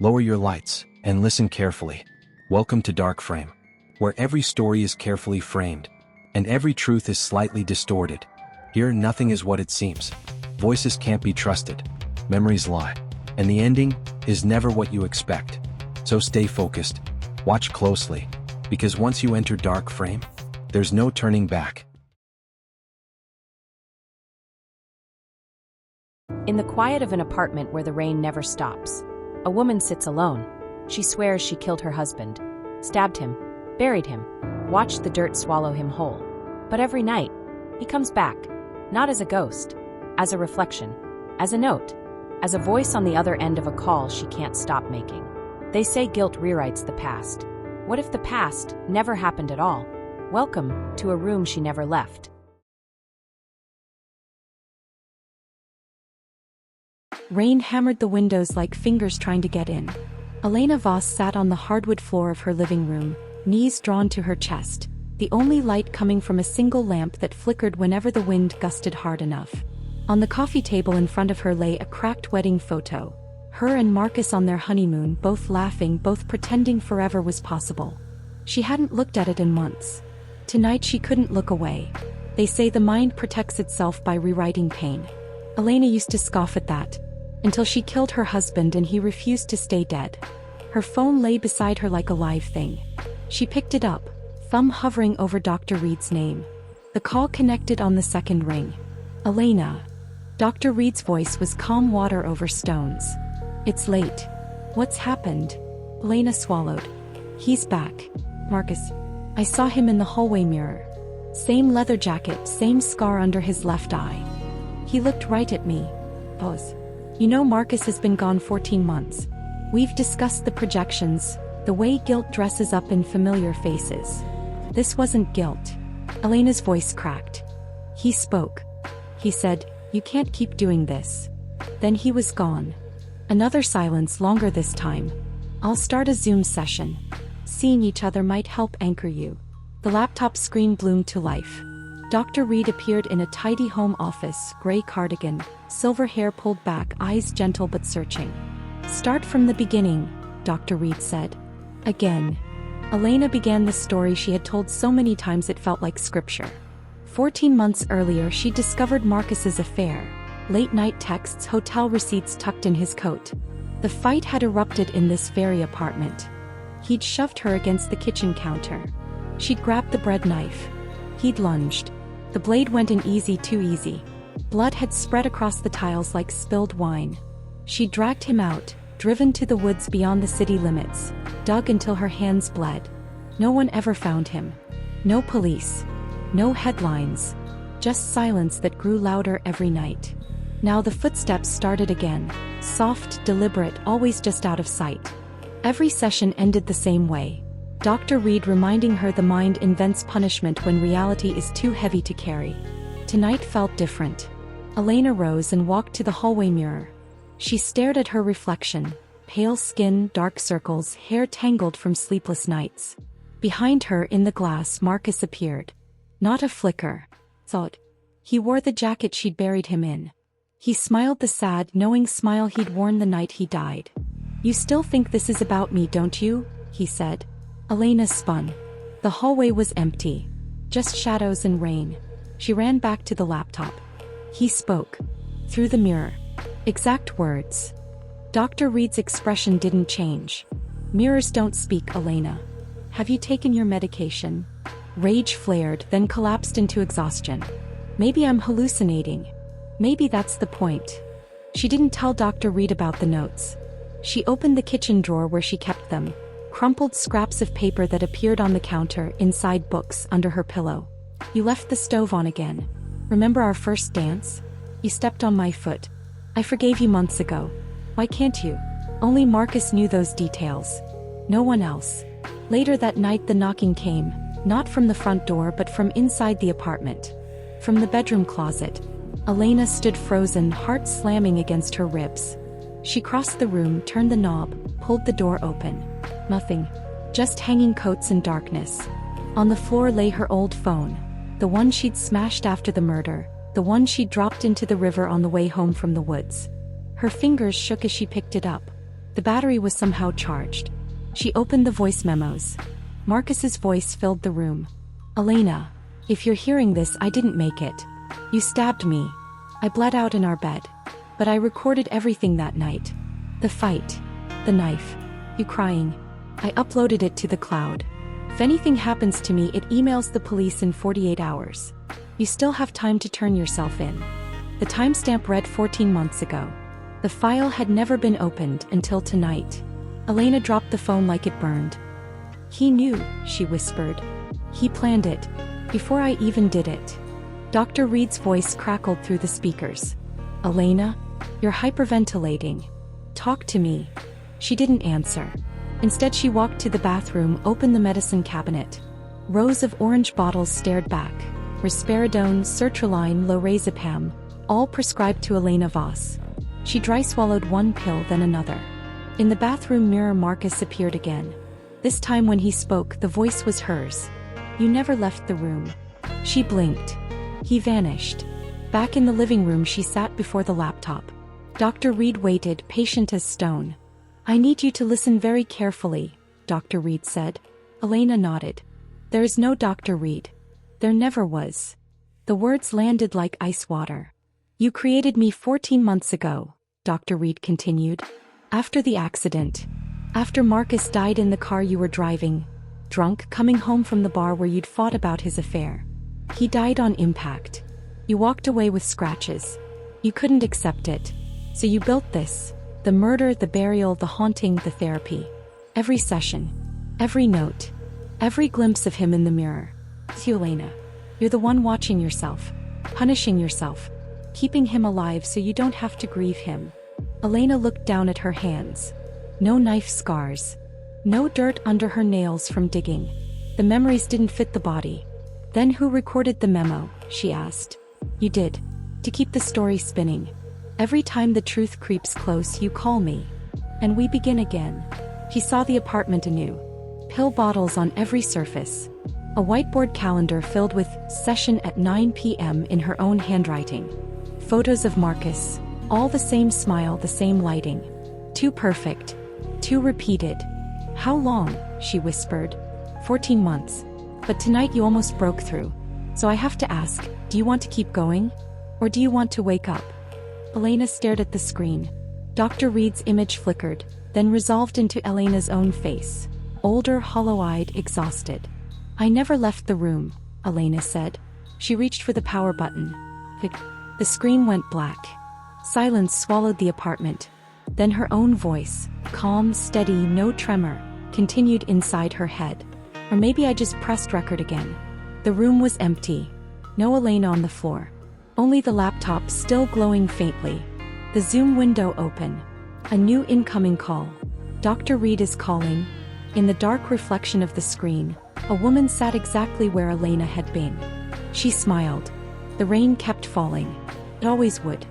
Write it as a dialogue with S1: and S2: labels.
S1: Lower your lights, and listen carefully. Welcome to Dark Frame, where every story is carefully framed, and every truth is slightly distorted. Here, nothing is what it seems. Voices can't be trusted, memories lie, and the ending is never what you expect. So stay focused, watch closely, because once you enter Dark Frame, there's no turning back.
S2: In the quiet of an apartment where the rain never stops, a woman sits alone. She swears she killed her husband, stabbed him, buried him, watched the dirt swallow him whole. But every night, he comes back, not as a ghost, as a reflection, as a note, as a voice on the other end of a call she can't stop making. They say guilt rewrites the past. What if the past never happened at all? Welcome to a room she never left.
S3: Rain hammered the windows like fingers trying to get in. Elena Voss sat on the hardwood floor of her living room, knees drawn to her chest, the only light coming from a single lamp that flickered whenever the wind gusted hard enough. On the coffee table in front of her lay a cracked wedding photo. Her and Marcus on their honeymoon, both laughing, both pretending forever was possible. She hadn't looked at it in months. Tonight she couldn't look away. They say the mind protects itself by rewriting pain. Elena used to scoff at that, until she killed her husband and he refused to stay dead. Her phone lay beside her like a live thing. She picked it up, thumb hovering over Dr. Reed's name. The call connected on the second ring. Elena. Dr. Reed's voice was calm water over stones. It's late. What's happened? Elena swallowed. He's back. Marcus. I saw him in the hallway mirror. Same leather jacket, same scar under his left eye. He looked right at me. Pause. You know Marcus has been gone 14 months. We've discussed the projections, the way guilt dresses up in familiar faces. This wasn't guilt. Elena's voice cracked. He spoke. He said, "You can't keep doing this." Then he was gone. Another silence, longer this time. I'll start a Zoom session. Seeing each other might help anchor you. The laptop screen bloomed to life. Dr. Reed appeared in a tidy home office, gray cardigan, silver hair pulled back, eyes gentle but searching. Start from the beginning, Dr. Reed said. Again. Elena began the story she had told so many times it felt like scripture. 14 months earlier she discovered Marcus's affair. Late-night texts, hotel receipts tucked in his coat. The fight had erupted in this very apartment. He'd shoved her against the kitchen counter. She'd grabbed the bread knife. He'd lunged. The blade went in easy, too easy. Blood had spread across the tiles like spilled wine. She dragged him out, driven to the woods beyond the city limits, dug until her hands bled. No one ever found him. No police. No headlines. Just silence that grew louder every night. Now the footsteps started again, soft, deliberate, always just out of sight. Every session ended the same way. Dr. Reed reminding her the mind invents punishment when reality is too heavy to carry. Tonight felt different. Elena rose and walked to the hallway mirror. She stared at her reflection, pale skin, dark circles, hair tangled from sleepless nights. Behind her in the glass Marcus appeared. Not a flicker. Thought. He wore the jacket she'd buried him in. He smiled the sad, knowing smile he'd worn the night he died. You still think this is about me, don't you? He said. Elena spun. The hallway was empty. Just shadows and rain. She ran back to the laptop. He spoke. Through the mirror. Exact words. Dr. Reed's expression didn't change. Mirrors don't speak, Elena. Have you taken your medication? Rage flared, then collapsed into exhaustion. Maybe I'm hallucinating. Maybe that's the point. She didn't tell Dr. Reed about the notes. She opened the kitchen drawer where she kept them. Crumpled scraps of paper that appeared on the counter, inside books, under her pillow. You left the stove on again. Remember our first dance? You stepped on my foot. I forgave you months ago. Why can't you? Only Marcus knew those details. No one else. Later that night the knocking came, not from the front door but from inside the apartment. From the bedroom closet. Elena stood frozen, heart slamming against her ribs. She crossed the room, turned the knob, pulled the door open. Nothing. Just hanging coats and darkness. On the floor lay her old phone. The one she'd smashed after the murder. The one she'd dropped into the river on the way home from the woods. Her fingers shook as she picked it up. The battery was somehow charged. She opened the voice memos. Marcus's voice filled the room. Elena, if you're hearing this, I didn't make it. You stabbed me. I bled out in our bed. But I recorded everything that night. The fight. The knife. You crying. I uploaded it to the cloud. If anything happens to me, it emails the police in 48 hours. You still have time to turn yourself in. The timestamp read 14 months ago. The file had never been opened until tonight. Elena dropped the phone like it burned. He knew, she whispered. He planned it. Before I even did it. Dr. Reed's voice crackled through the speakers. Elena, you're hyperventilating. Talk to me. She didn't answer. Instead, she walked to the bathroom, opened the medicine cabinet. Rows of orange bottles stared back. Risperidone, sertraline, lorazepam, all prescribed to Elena Voss. She dry swallowed one pill, then another. In the bathroom mirror, Marcus appeared again. This time when he spoke, the voice was hers. You never left the room. She blinked. He vanished. Back in the living room, she sat before the laptop. Dr. Reed waited, patient as stone. I need you to listen very carefully, Dr. Reed said. Elena nodded. There is no Dr. Reed. There never was. The words landed like ice water. You created me 14 months ago, Dr. Reed continued. After the accident. After Marcus died in the car you were driving. Drunk, coming home from the bar where you'd fought about his affair. He died on impact. You walked away with scratches. You couldn't accept it. So you built this. The murder, the burial, the haunting, the therapy. Every session. Every note. Every glimpse of him in the mirror. It's you, Elena. You're the one watching yourself. Punishing yourself. Keeping him alive so you don't have to grieve him. Elena looked down at her hands. No knife scars. No dirt under her nails from digging. The memories didn't fit the body. Then who recorded the memo? She asked. You did. To keep the story spinning. Every time the truth creeps close, you call me. And we begin again. He saw the apartment anew. Pill bottles on every surface. A whiteboard calendar filled with session at 9 p.m. in her own handwriting. Photos of Marcus. All the same smile, the same lighting. Too perfect. Too repeated. How long? She whispered. 14 months. But tonight you almost broke through. So I have to ask, do you want to keep going? Or do you want to wake up? Elena stared at the screen. Dr. Reed's image flickered, then resolved into Elena's own face. Older, hollow-eyed, exhausted. I never left the room, Elena said. She reached for the power button. The screen went black. Silence swallowed the apartment. Then her own voice, calm, steady, no tremor, continued inside her head. Or maybe I just pressed record again. The room was empty. No Elena on the floor. Only the laptop still glowing faintly. The Zoom window open. A new incoming call. Dr. Reed is calling. In the dark reflection of the screen, a woman sat exactly where Elena had been. She smiled. The rain kept falling. It always would.